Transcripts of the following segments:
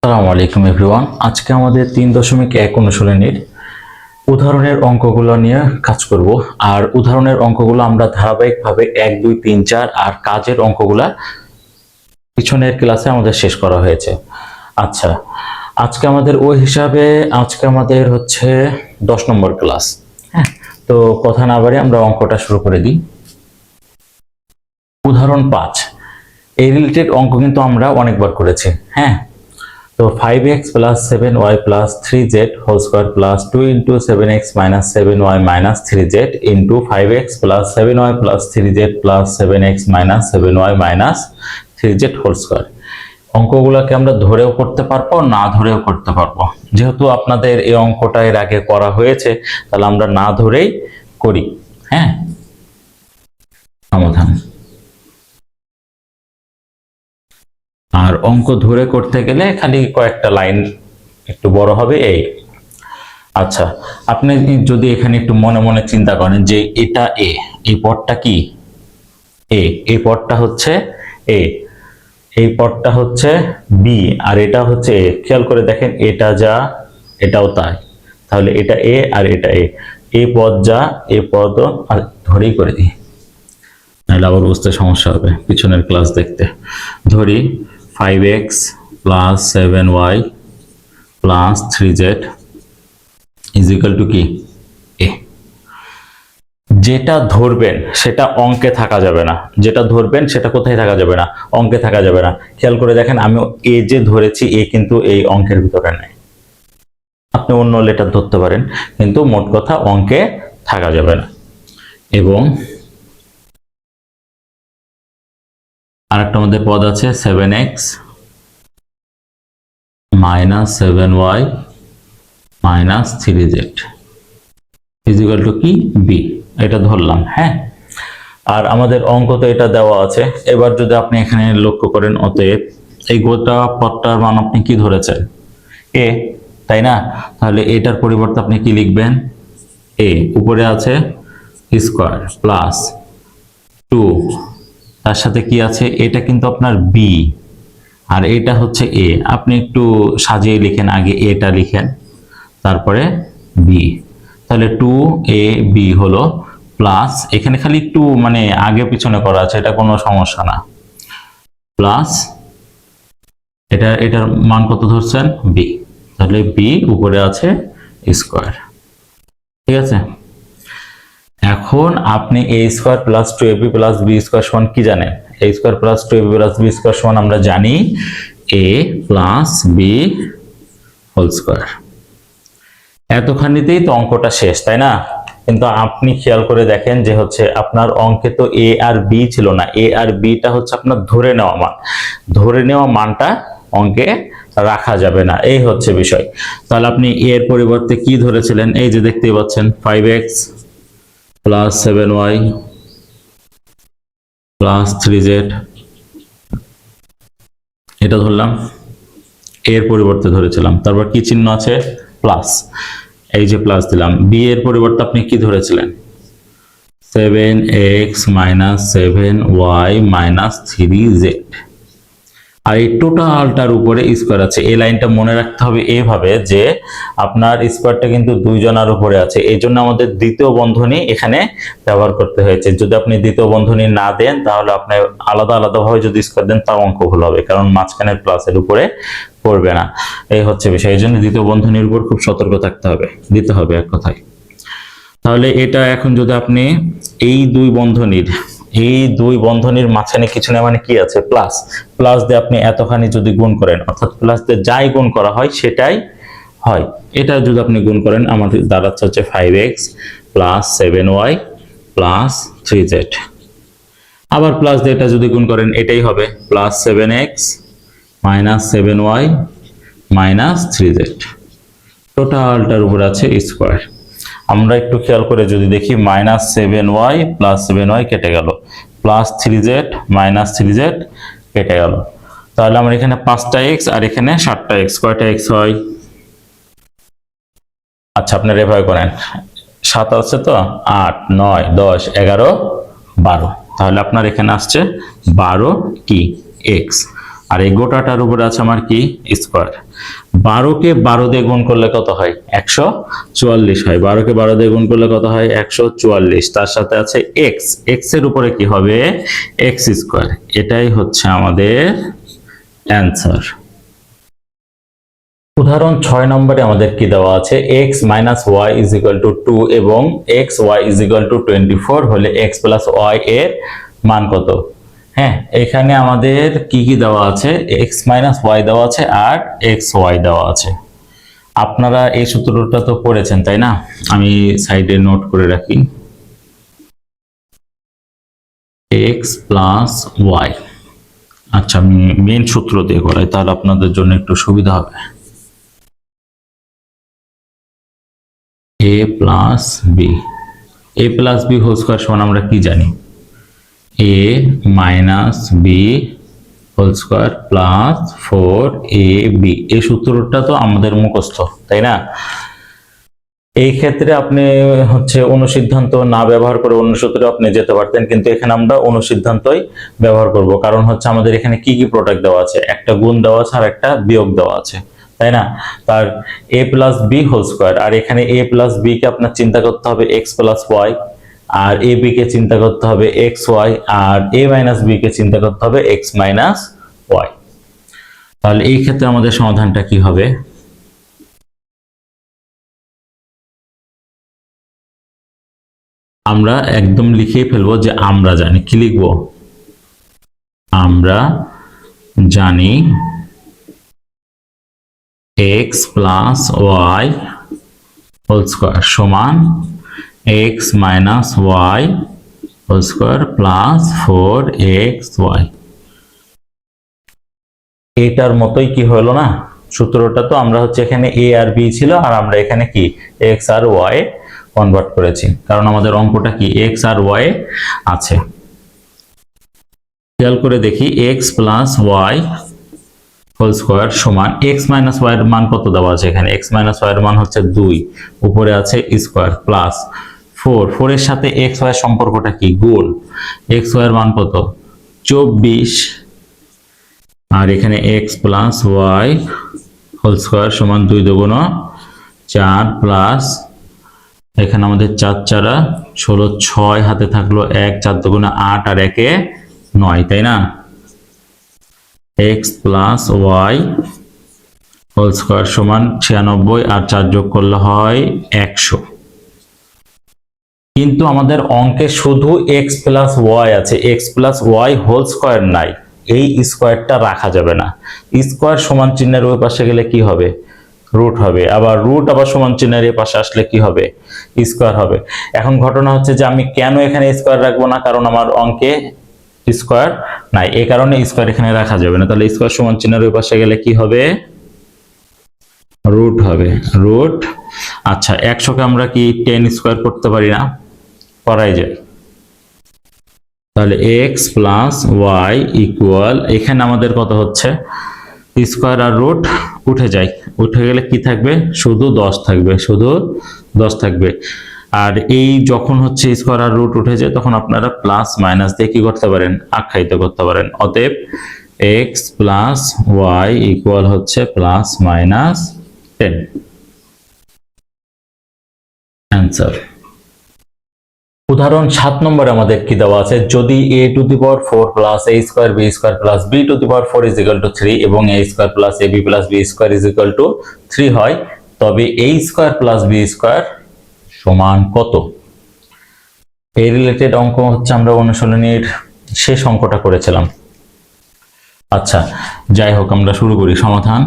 আসসালামু আলাইকুম এভরিওয়ান। আজকে আমাদের 3.1 অনুশীলনীর উদাহরণের অঙ্কগুলো নিয়ে কাজ করব। আর উদাহরণের অঙ্কগুলো আমরা ধারাবাহিকভাবে 1, 2, 3, 4 আর কাজের অঙ্কগুলা পিছনের ক্লাসে আমাদের শেষ করা হয়েছে। আচ্ছা, আজকে আমাদের ওই হিসাবে আজকে আমাদের হচ্ছে 10 নম্বর ক্লাস। হ্যাঁ, তো কথা না বাড়িয়ে আমরা অঙ্কটা শুরু করে দিই। উদাহরণ 5, এই রিলেটেড অঙ্ক কিন্তু আমরা অনেকবার করেছি। হ্যাঁ, তো 5x plus 7y plus 3z whole square plus 2 into 7x minus 7y minus 3z into 5x plus 7y plus 3z plus 7x minus 7y minus 3z whole square। অঙ্কগুলোকে আমরা ধরেও করতে পারবো, না ধরেও করতে পারবো। যেহেতু আপনাদের এই অঙ্কটা এর আগে করা হয়েছে, তাহলে আমরা না ধরেই করি। হ্যাঁ, সমাধান। আর অঙ্ক ধরে করতে গেলে খালি কয়েকটা লাইন একটু বড় হবে এই। আচ্ছা, আপনি যদি এখানে একটু মনে মনে চিন্তা করেন যে এটা এ, এই পদটা কি এ, এই পদটা হচ্ছে এ, এই পদটা হচ্ছে বি, আর এটা হচ্ছে এ। খেয়াল করে দেখেন, এটা যা এটাও তাই, তাহলে এটা এ আর এটা এ। এই পদ যা এই পদ, আর ধরেই করে দিই, নাহলে আবার বুঝতে সমস্যা হবে পিছনের ক্লাস দেখতে। ধরি 5x plus 7y plus 3z is equal to কি a। যেটা ধরবেন সেটা অঙ্কে থাকা যাবে না, যেটা ধরবেন সেটা কোথায় থাকা যাবে না, অঙ্কে থাকা যাবে না। খেয়াল করে দেখেন, আমি এ যে ধরেছি এ কিন্তু এই অঙ্কের ভিতরে নাই। আপনি অন্য লেটার ধরতে পারেন, কিন্তু মোট কথা অঙ্কে থাকা যাবে না। এবং আরেকটা মধ্যে পদ আছে 7x minus 7y minus 3z is equal to কি b। এটা ধরলাম। হ্যাঁ, আর আমাদের অঙ্ক তো এটা দেওয়া আছে। এবার যদি আপনি এখানে লক্ষ্য করেন, অতএব এই গোটা পদটার মান আপনি কি ধরেছেন a, তাই না? তাহলে এটার পরিবর্তে আপনি কি লিখবেন, a উপরে আছে স্কয়ার প্লাস 2, তার সাথে কি আছে, এটা কিন্তু আপনার b আর এটা হচ্ছে a। আপনি একটু সাজিয়ে লিখেন, আগে এটা লিখেন তারপরে b। তাহলে 2ab হলো প্লাস, এখানে খালি একটু মানে আগে পিছনে করা আছে, এটা কোনো সমস্যা না, প্লাস এটার মান কত ধরছেন b, তাহলে b উপরে আছে স্কয়ার। ঠিক আছে, এখন আপনি a square plus 2ab plus b square সমান কি জানেন? a square plus 2ab plus b square সমান আমরা জানি a plus b whole square. এতখানিতেই তো অঙ্কটা শেষ, তাই না? কিন্তু আপনি খেয়াল করে দেখেন যে হচ্ছে আপনার অঙ্কে তো a আর b ছিল না, a আর b টা হচ্ছে আপনার ধরে নেওয়া মান, ধরে নেওয়া মানটা অঙ্কে রাখা যাবে না, এই হচ্ছে বিষয়। তাহলে আপনি a এর পরিবর্তে কি ধরেছিলেন, এই যে দেখতেই পাচ্ছেন 5x plus 7y plus 3z, এটা ধরলাম, এর পরিবর্তে ধরেছিলাম। তারপর কি চিহ্ন আছে, প্লাস, এই যে প্লাস দিলাম। বি এর পরিবর্তে আপনি কি ধরেছিলেন, 7x minus 7y minus 3z, আর এই টোটালটার উপরে স্কয়ার আছে। এই লাইনটা মনে রাখতে হবে এইভাবে যে আপনার স্কয়ারটা কিন্তু দুই জনার উপরে আছে, এই জন্য আমাদের দ্বিতীয় বন্ধনী এখানে ব্যবহার করতে হয়েছে। যদি আপনি দ্বিতীয় বন্ধনী না দেন, তাহলে আপনি আলাদা আলাদা ভাবে যদি স্কয়ার দেন তাও অঙ্ক ভুল হবে, কারণ মাঝখানের প্লাসের উপরে পড়বে না, এই হচ্ছে বিষয়। এই জন্য দ্বিতীয় বন্ধনীর উপর খুব সতর্ক থাকতে হবে, দিতে হবে এক কথায়। তাহলে এটা এখন যদি আপনি এই দুই বন্ধনীর মাঝখানে কিছু না, মানে কি আছে, প্লাস, প্লাস দিয়ে আপনি এতখানি যদি গুণ করেন, অর্থাৎ প্লাস দিয়ে যাই গুণ করা হয় সেটাই হয়। এটা যদি আপনি গুণ করেন, আমাদের দাঁড়াচ্ছে হচ্ছে 5x plus 7y plus 3z। আবার প্লাস দিয়ে এটা যদি গুণ করেন, এটাই হবে plus 7x minus 7y minus 3z, টোটালটার উপর আছে স্কয়ার। আমরা একটু খেয়াল করে যদি দেখি, মাইনাস 7y প্লাস 7y কেটে গেল, প্লাস 3z মাইনাস 3z কেটে গেল। তাহলে আমার এখানে 5টা x আর এখানে 7টা x, কয়টা x হয়? আচ্ছা, আপনি এভাবে করেন, 7 আছে তো, 8 9 10 11 12, তাহলে আপনার এখানে আসছে 12 কি x। আর এই গোটাটার উপরে আছে আমার কি স্কোয়ার। 12কে 12 দিয়ে গুণ করলে কত হয়? 144 হয়। 12কে 12 দিয়ে গুণ করলে কত হয়? 144। তার সাথে আছে এক্স, এক্স এর উপরে কি হবে? X square. এটাই হচ্ছে আমাদের অ্যান্সার। উদাহরণ 6 নম্বরে আমাদের কি দেওয়া আছে? x minus y is equal to 2 এবং x y is equal to 24 হলে x প্লাস ওয়াই এর মান কত? হ্যাঁ, এখানে আমাদের কি কি দেওয়া আছে? x মাইনাস ওয়াই দেওয়া আছে আর x y দেওয়া আছে। আপনারা এই সূত্রটা তো পড়েছেন তাই না? আমি সাইডে নোট করে রাখি। x plus y. আচ্ছা, আমি মেন সূত্র দিয়ে করাই, তাহলে আপনাদের জন্য একটু সুবিধা হবে। a plus b, a plus b whole square সমান আমরা কি জানি? a minus b whole square plus 4ab। এই সূত্রটা তো আমাদের মুখস্থ তাই না? এই ক্ষেত্রে আপনি হচ্ছে অনুসিদ্ধান্ত না ব্যবহার করে অন্য সূত্রে আপনি যেতে পারতেন, কিন্তু এখানে আমরা অনুসিদ্ধান্তই ব্যবহার করব। কারণ হচ্ছে আমাদের এখানে কি কি প্রোডাক্ট দেওয়া আছে? একটা গুণ দেওয়া আছে আর একটা বিয়োগ দেওয়া আছে তাই না? তার a plus b whole square, আর এখানে a প্লাস বি কে আপনার চিন্তা করতে হবে x প্লাস ওয়াই, আর a b কে চিন্তা করতে হবে x y, আর a মাইনাস b কে চিন্তা করতে হবে x মাইনাস ওয়াই। তাহলে এই ক্ষেত্রে আমাদের সমাধানটা কি হবে? আমরা একদম লিখেই ফেলবো যে আমরা জানি। কি লিখবো? আমরা জানি x plus y whole square সমান x minus y whole square plus 4xy। এটার মতোই কি হলো না? সূত্রটা তো আমরা হচ্ছে এখানে a আর b ছিল, আর আমরা এখানে কি x আর y কনভার্ট করেছি, কারণ আমাদের অঙ্কটা কি x আর y আছে। খেয়াল করে দেখি, x plus y whole square সমান x মাইনাস ওয়াই এর মান কত দেওয়া আছে? এখানে x মাইনাস ওয়াই এর মান হচ্ছে 2, উপরে আছে স্কোয়ার প্লাস 4, 4 এর সাথে x y এর সম্পর্কটা কি? গুণ। x y এর মান কত? 24, আর এখানে x plus y whole square সমান 2 দুগুণ 4 প্লাস এখানে আমাদের 4 4 16, 6 হাতে থাকলো 1, 4 দুগুণ 8 আর 1 9 তাই না? x plus y whole square সমান 96, আর 4 যোগ করলে হয় 100। কিন্তু আমাদের অঙ্কে শুধু x প্লাস ওয়াই আছে, x plus y whole square নাই। এই স্কোয়ারটা রাখা যাবে না। স্কোয়ার সমান চিহ্নের ওই পাশে গেলে কি হবে? রুট হবে। আবার রুট আবার সমান চিহ্নের এই পাশে আসলে কি হবে? স্কোয়ার হবে। এখন ঘটনা হচ্ছে যে আমি কেন এখানে স্কোয়ার রাখবো না? কারণ আমার অঙ্কে স্কোয়ার নাই, এই কারণে স্কোয়ার এখানে রাখা যাবে না। তাহলে স্কোয়ার সমান চিহ্নের ওই পাশে গেলে কি হবে? রুট হবে, রুট। আচ্ছা, 100 কে আমরা কি 10 স্কোয়ার করতে পারি না? করাই যায়। তাহলে x প্লাস ওয়াই ইকুয়াল, এখানে আমাদের কত হচ্ছে? স্কোয়ার আর রুট উঠে যায়, উঠে গেলে কি থাকবে? শুধু 10 থাকবে, শুধু 10 থাকবে। আর এই যখন হচ্ছে স্কোয়ার আর রুট উঠে যায়, তখন আপনারা প্লাস মাইনাস দিয়ে কি করতে পারেন? আখ্যায়িত করতে পারেন। অতএব x প্লাস ওয়াই ইকুয়াল হচ্ছে প্লাস মাইনাস 10। অ্যান্সার। উদাহরণ 7 নম্বরে আমাদের কি দেওয়া আছে? যদি a two the power 4 plus a square b square plus b to the power 4 is equal to 3 এবং a square plus ab plus b square is equal to 3 হয়, তবে a square plus b square সমান কত? এই related অঙ্ক হচ্ছে আমরা অনুশীলনীর শেষ অঙ্কটা করেছিলাম। আচ্ছা, যাই হোক, আমরা শুরু করি সমাধান।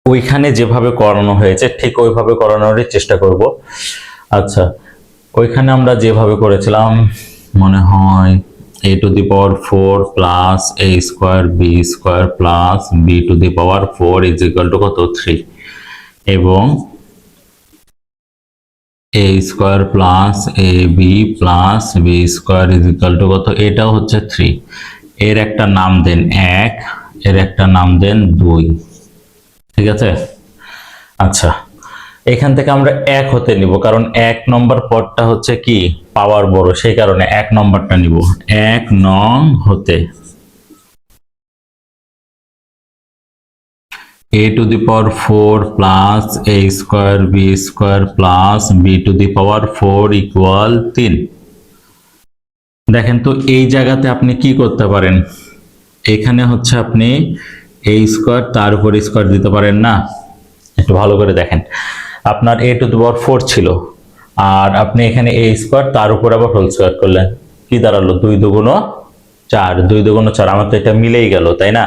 ওইখানে যেভাবে করানো হয়েছে ঠিক ওইভাবে করানোর চেষ্টা করব। আচ্ছা, ওইখানে আমরা যেভাবে করেছিলাম মনে হয় a two the power 4 plus a square b square plus b to the power 4 is equal two কত? 3, এবং a square plus ab plus b square is equal two কত? এটাও হচ্ছে 3। এর একটা নাম দেন 1, এর একটা নাম দেন 2। ঠিক আছে? আচ্ছা, এখান থেকে আমরা 1 হতে নিব, কারণ 1 নম্বর পদটা হচ্ছে কি পাওয়ার বড়, সেই কারণে 1 নম্বরটা নিব। 1 নং হতে a to the power 4 plus a square b square plus b to the power 4 equal 3। দেখেন তো এই জায়গাতে আপনি কি করতে পারেন, এখানে হচ্ছে আপনি a স্কয়ার তার উপর স্কয়ার দিতে পারেন না। একটু ভালো করে দেখেন, আপনার a to the power 4 ছিল, আর আপনি এখানে a স্কয়ার তার উপর আবার হোল স্কয়ার করলেন, কি দাঁড়ালো 2 দুগুণ 4, 2 দুগুণ 4, আমার তো এটা মিলেই গেল তাই না।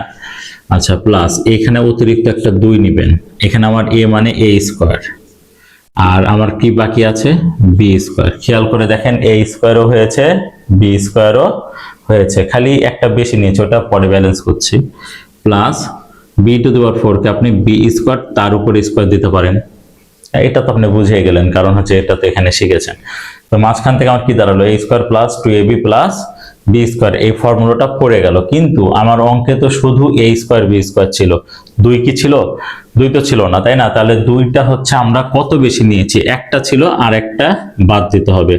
আচ্ছা, প্লাস এখানে অতিরিক্ত একটা 2 নেবেন, এখানে আমার a মানে a স্কয়ার, আর আমার কি বাকি আছে b স্কয়ার। খেয়াল করে দেখেন a স্কয়ারও হয়েছে b স্কয়ারও হয়েছে, খালি একটা বেশি নিয়েছে, ওটা পরে ব্যালেন্স করছি। Plus b to the power 4 কে আপনি b স্কয়ার তার উপর স্কয়ার দিতে পারেন, এটা তো আপনি বুঝে গেলেন, কারণ হচ্ছে এটা তো এখানে শিখেছেন। তো মাঝখান থেকে আমার কি দাঁড়ালো a square plus 2ab plus b square, এই ফর্মুলাটা পড়ে গেল। কিন্তু আমার অঙ্কে তো শুধু a স্কয়ার b স্কয়ার ছিল, 2 কি ছিল, 2 তো ছিল না তাই না। তাহলে 2টা হচ্ছে আমরা কত বেশি নিয়েছি, একটা ছিল আর একটা বাদ দিতে হবে,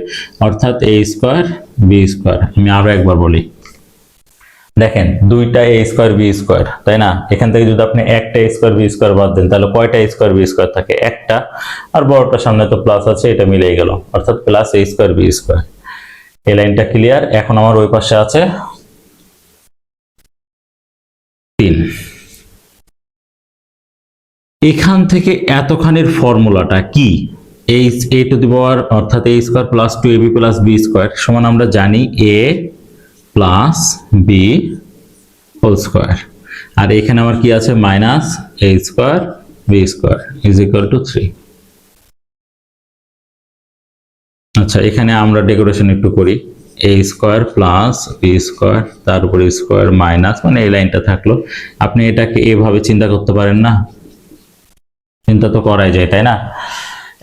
অর্থাৎ a স্কয়ার b স্কয়ার। আমি আরো একবার বলি, দেখেন 2টা a স্কয়ার b স্কয়ার তাই না, এখান থেকে যদি আপনি একটা a স্কয়ার b স্কয়ার বাদ দেন তাহলে কয়টা a স্কয়ার b স্কয়ার থাকে, একটা, আর বড়টার সামনে তো প্লাস আছে, এটা মিলেই গেল, অর্থাৎ plus a square b square. এই লাইনটা ক্লিয়ার। এখন আমার ওই পাশে আছে 3। এখান থেকে এতখানির ফর্মুলাটা কি, a টু দি পাওয়ার অর্থাৎ a square plus 2ab plus b square সমান আমরা জানি a plus b whole square, আর এখানে আমার কি আছে minus a square b square is equal to 3। আচ্ছা, এখানে আমরা ডেকোরেশন একটু করি, a square plus b square তার উপরে স্কয়ার মাইনাস, মানে এই লাইনটা থাকলো। আপনি এটাকে এভাবে চিন্তা করতে পারেন না, চিন্তা তো করাই যায় তাই না।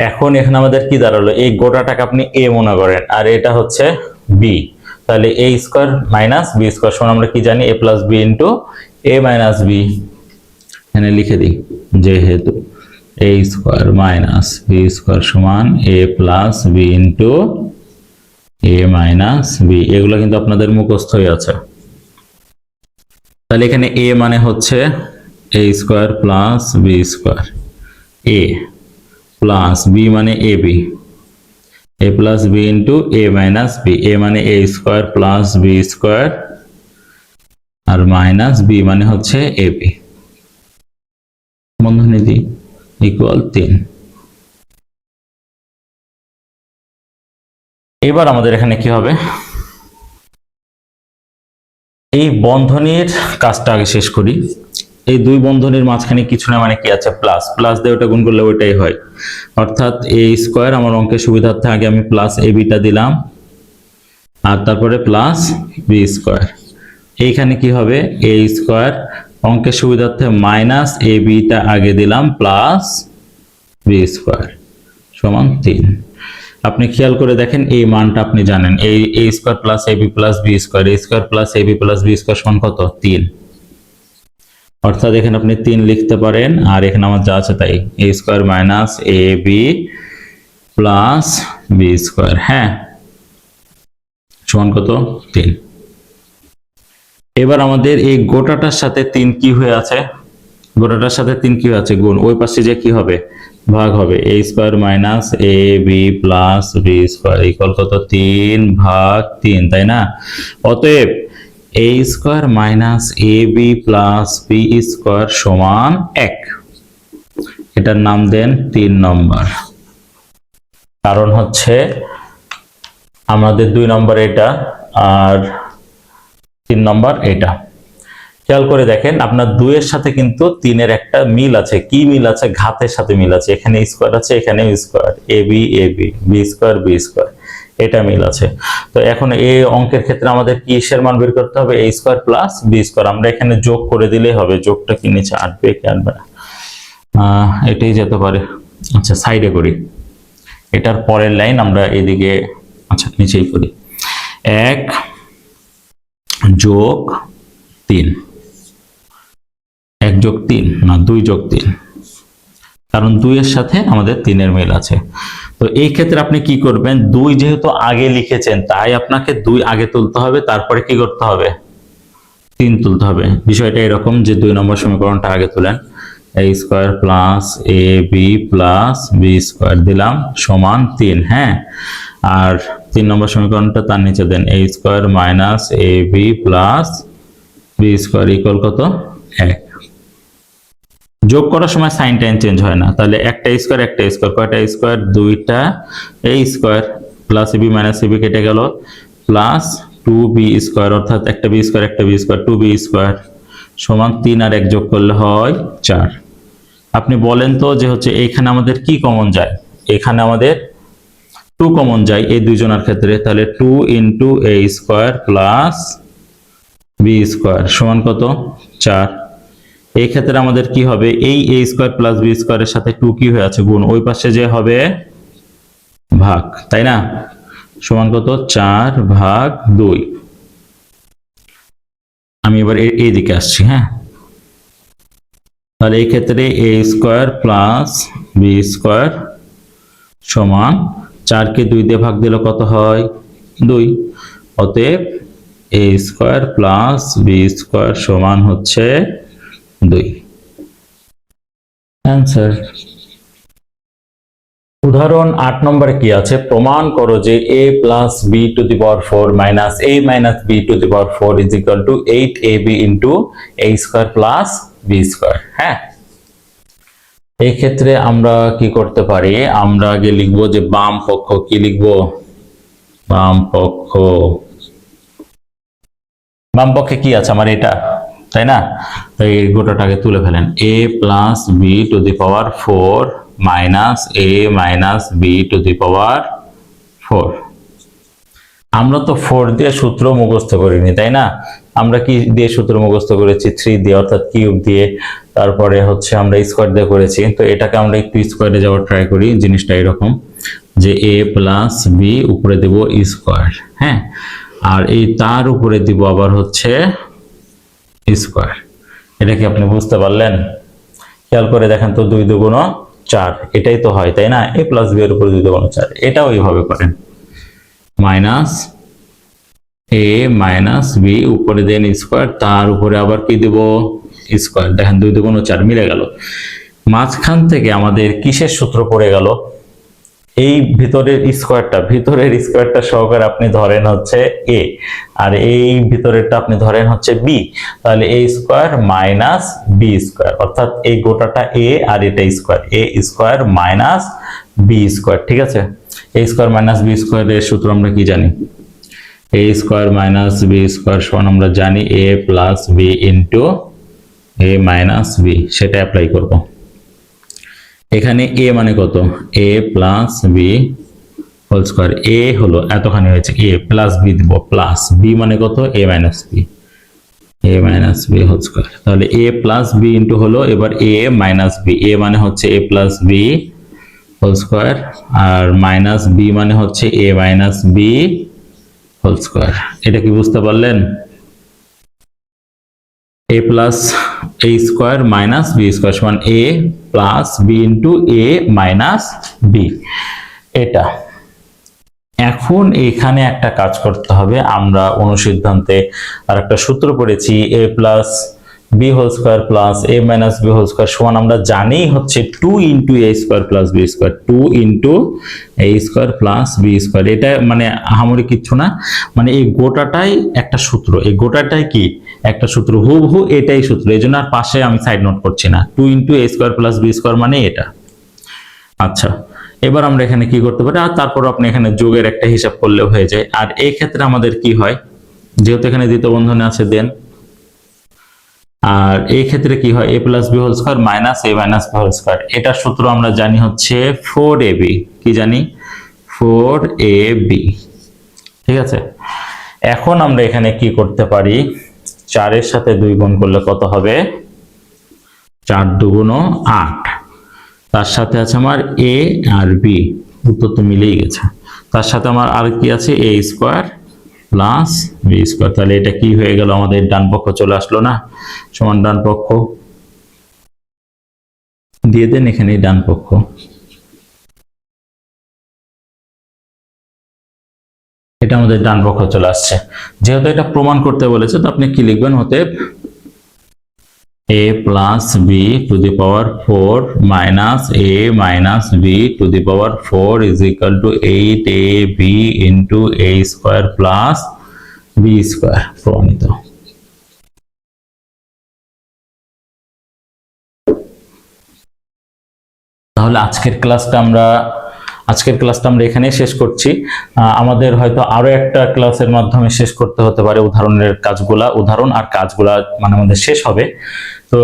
এখন এখানে আমাদের কি দাঁড়ালো, এই গোটাটাকে আপনি a মনে করেন আর এটা হচ্ছে b, তাহলে a square minus b square সমান আমরা কি জানি a plus b into a minus b। এখানে লিখে দিই, যেহেতু a square minus b square সমান a plus b into a minus b, এগুলো কিন্তু আপনাদের মুখস্থই আছে। তাহলে এখানে a মানে হচ্ছে a square plus b square, a plus b মানে ab, a plus b into a minus b, a মানে a square plus b square আর মাইনাস b মানে হচ্ছে ab, বন্ধনী দিই ইকুয়াল 3। এবার আমাদের এখানে কি হবে, এই বন্ধনীর কাজটা আগে শেষ করি। এই দুই বন্ধনীর মাঝখানে কিছু না, মানে কি আছে প্লাস, প্লাস দিয়ে ওটা গুণ করলে ওইটাই হয়, অর্থাৎ a স্কয়ার, আমার অঙ্কের সুবিধার্থে আগে আমি প্লাস ab টা দিলাম আর তারপরে প্লাস b স্কয়ার। এইখানে কি হবে a স্কয়ার, অঙ্কের সুবিধার্থে মাইনাস ab টা আগে দিলাম প্লাস b স্কয়ার সমান 3। আপনি খেয়াল করে দেখেন এই মানটা আপনি জানেন, এই a square plus ab plus b square, a square plus ab plus b square সমান কত 3, অর্থাৎ এখানে আপনি 3 লিখতে পারেন। আর এখানে আমার যা আছে তাই, a square minus ab plus b square, হ্যাঁ সমান কত 3। এবার আমাদের এই গোটাটার সাথে 3 কি হয়ে আছে, গোটাটার সাথে 3 কি হয়ে আছে গুণ, ওই পাশে যে কি হবে ভাগ হবে, a square minus ab plus b square equal কত 3 ভাগ 3 তাই না। অতএব a square minus ab plus b square সমান 1, এটার নাম দেন 3 নম্বর। কারণ হচ্ছে আমাদের 2 নম্বর এটা আর 3 নম্বর এটা। খেয়াল করে দেখেন আপনার 2 এর সাথে কিন্তু 3 এর একটা মিল আছে, কি মিল আছে, ঘাতের সাথে মিল আছে, এখানে স্কয়ার আছে এখানেও square, ab ab b square b square, এটা মিল আছে। তো এখন এই অঙ্কের ক্ষেত্রে আমাদের কি এর মান বের করতে হবে, a square plus b square, আমরা এখানে যোগ করে দিলেই হবে, যোগটা কি নিচে আসবে কি আসবে না এটাই যেতে পারে। আচ্ছা সাইডে করি, এটার পরের লাইন আমরা এদিকে, আচ্ছা নিচেই করি, 1 যোগ 3, 1 যোগ 3 না 2 যোগ 3, কারণ 2 এর সাথে আমাদের 3 এর মিল আছে। তো এই ক্ষেত্রে আপনি কি করবেন, 2 যেহেতু আগে লিখেছেন তাই আপনাকে 2 আগে তুলতে হবে, তারপরে কি করতে হবে, 3 তুলতে হবে। বিষয়টা এরকম যে 2 নম্বর সমীকরণটা আগে তুলেন, a square plus a b plus b square দিলাম সমান 3। হ্যাঁ, আর 3 নম্বর সমীকরণটা তার নিচে দেন, a square minus a b plus b square equal কত, 1। যোগ করার সময় সাইন টাইন চেঞ্জ হয় না, তাহলে একটা স্কয়ার কয়টা স্কয়ার, 2টা a square plus a b minus a b কেটে গেল, প্লাস 2b স্কয়ার অর্থাৎ একটা b স্কয়ার 2b স্কয়ার সমান 3 আর 1 যোগ করলে হয় 4। আপনি বলেন তো যে হচ্ছে এখানে আমাদের কি কমন যায়, এখানে আমাদের 2 কমন যায় এই দুইজনের ক্ষেত্রে, তাহলে 2 into a square plus b square সমান কত, 4। এই ক্ষেত্রে আমাদের কি হবে, এই a স্কয়ার প্লাস b স্কয়ারের সাথে 2 কি হয়ে আছে, গুণ, ওই পাশে যে হবে ভাগ, তাই না, সমান কত, 4 ভাগ 2। আমি এবার এই দিকে আসছি। হ্যাঁ, তাহলে এই ক্ষেত্রে a square plus b square সমান 4 কে 2 দিয়ে ভাগ দিলে কত হয়, 2। অতএব a square plus b square সমান হচ্ছে 2। অ্যান্সার। উদাহরণ 8 নম্বরে কি আছে, প্রমাণ করো যে a plus b to the power 4 minus a minus b to the power 4 is equal two 8ab into a square plus b square. হ্যাঁ, এই ক্ষেত্রে আমরা কি করতে পারি, আমরা আগে লিখবো যে বাম পক্ষ, কি লিখবো, বাম পক্ষ, বাম পক্ষে কি আছে আমার এটা, তাই না, তাই এই গোটাটাকে তুলে ফেলেন, a plus b to the power 4 minus a minus b to the power 4। আমরা তো 4 দিয়ে সূত্র মুখস্থ করিনি, তাই না, আমরা কি দিয়ে সূত্র মুখস্থ করেছি, 3 দিয়ে, অর্থাৎ কিউব দিয়ে, তারপরে হচ্ছে আমরা স্কয়ার দিয়ে করেছি। তো এটাকে আমরা একটু স্কয়ারে যাওয়ার ট্রাই করি। জিনিসটা এরকম যে a প্লাস b উপরে দেব স্কয়ার, হ্যাঁ, আর এই তার উপরে দিব আবার হচ্ছে স্কয়ার। এটা কি আপনি বুঝতে পারলেন? খেয়াল করে দেখেন তো, 2 দুগুণ 4, এটাই তো হয়, তাই না, a প্লাস b এর উপরে 2 দুগুণ 4, এটাও এইভাবে করেন, মাইনাস a মাইনাস b উপরে দেন স্কয়ার, তার উপরে আবার কি দেব, স্কয়ার। দেখেন 2 দুগুণ 4 মিলে গেল। মাঝখান থেকে আমাদের কিসের সূত্র পড়ে গেল, এই ভিতরের স্কয়ারটা সহকারে আপনি ধরেন হচ্ছে a, আর এই ভিতরেরটা আপনি ধরেন হচ্ছে b, তাহলে a square minus b square, অর্থাৎ এই গোটাটা a আর এটা square, a square minus b square. ঠিক আছে, a স্কয়ার মাইনাস b স্কয়ারের সূত্র আমরা কি জানি, a square minus b square সমান আমরা জানি a plus b into a minus b, সেটা অ্যাপ্লাই করব। এখানে a মানে কত, a plus b whole square, a হলো এতখানি হয়েছে, a প্লাস b দিব, প্লাস b মানে কত, a minus b, a minus b whole square. তাহলে a প্লাস b ইন্টু হলো এবার a মাইনাস b, a মানে হচ্ছে a plus b whole square, আর মাইনাস b মানে হচ্ছে a minus b whole square. এটা কি বুঝতে পারলেন? a plus a square minus b square সমান a plus b into a minus b। এটা এখন এখানে একটা কাজ করতে হবে, আমরা অনুসিদ্ধান্তে আর একটা সূত্র পড়েছি, a plus b whole square plus a minus b whole square সমান আমরা জানি হচ্ছে 2 into a square plus b square, 2 into a square plus b square. এটা মানে আহামরি কিচ্ছু না, মানে এই গোটাটাই একটা সূত্র, এই গোটাটাই কি একটা সূত্র, হুবহু এটাই সূত্র, এই জন্য আর পাশে আমি সাইড নোট করছি না, 2 into a square plus b square মানে এটা। আচ্ছা, এবার আমরা এখানে কি করতে পারি, আর তারপর আপনি এখানে যোগের একটা হিসাব করলেও হয়ে যায়। আর এই ক্ষেত্রে আমাদের কি হয়, যেহেতু এখানে দ্বিতীয় বন্ধনে আছে দেন, আর এই ক্ষেত্রে কি হয়, a plus b whole square minus a minus b whole square, এটার সূত্র আমরা জানি হচ্ছে 4ab, কি জানি, 4ab। ঠিক আছে, এখন আমরা এখানে কি করতে পারি, 4 এর সাথে 2 গুণ করলে কত হবে, 4 দুগুণ 8, তার সাথে আছে আমার a আর b, উত্তর তো মিলেই গেছে। তার সাথে আমার আর কি আছে, a square plus b square, তাহলে এটা কি হয়ে গেল, আমাদের ডান পক্ষ চলে আসলো না, সমান ডান পক্ষ। দিয়ে দেন এখানে ডান পক্ষ। এটা আমাদের ডান পক্ষ চলে আসছে। যেহেতু এটা প্রমাণ করতে বলেছে, তো আপনি কি লিখবেন, অতএব a plus b to the power 4 minus a minus b to the power 4 is equal to 8ab into a square plus b square প্রমাণিত। তাহলে আজকের ক্লাসটা আমরা এখানেই শেষ করছি। আমাদের হয়তো আরো একটা ক্লাসের মাধ্যমে শেষ করতে হতে পারে, উদাহরণ আর কাজগুলা মানে আমাদের শেষ হবে। তো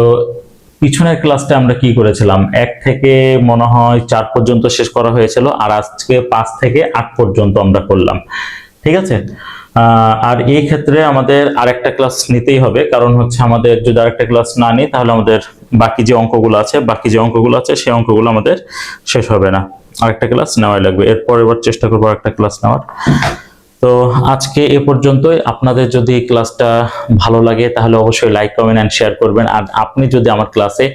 পিছনের ক্লাসটা আমরা কি করেছিলাম, 1 থেকে মনে হয় 4 পর্যন্ত শেষ করা হয়েছিল, আর আজকে 5 থেকে 8 পর্যন্ত আমরা করলাম। ঠিক আছে, আর এই ক্ষেত্রে আমাদের আরেকটা ক্লাস নিতেই হবে, কারণ হচ্ছে আমাদের যদি আরেকটা ক্লাস না নিই তাহলে আমাদের বাকি যে অঙ্কগুলো আছে সেই অঙ্কগুলো আমাদের শেষ হবে না। আরেকটা ক্লাস নেওয়াই লাগবে, এরপর এবার চেষ্টা করবো আরেকটা ক্লাস নেওয়ার। তো আজকে এ পর্যন্তই। আপনাদের যদি এই ক্লাসটা ভালো লাগে তাহলে অবশ্যই লাইক, কমেন্ট এন্ড শেয়ার করবেন। আর আপনি যদি আমার ক্লাসে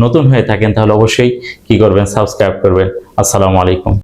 নতুন হয়ে থাকেন তাহলে অবশ্যই কি করবেন, সাবস্ক্রাইব করবেন। আসসালামু আলাইকুম।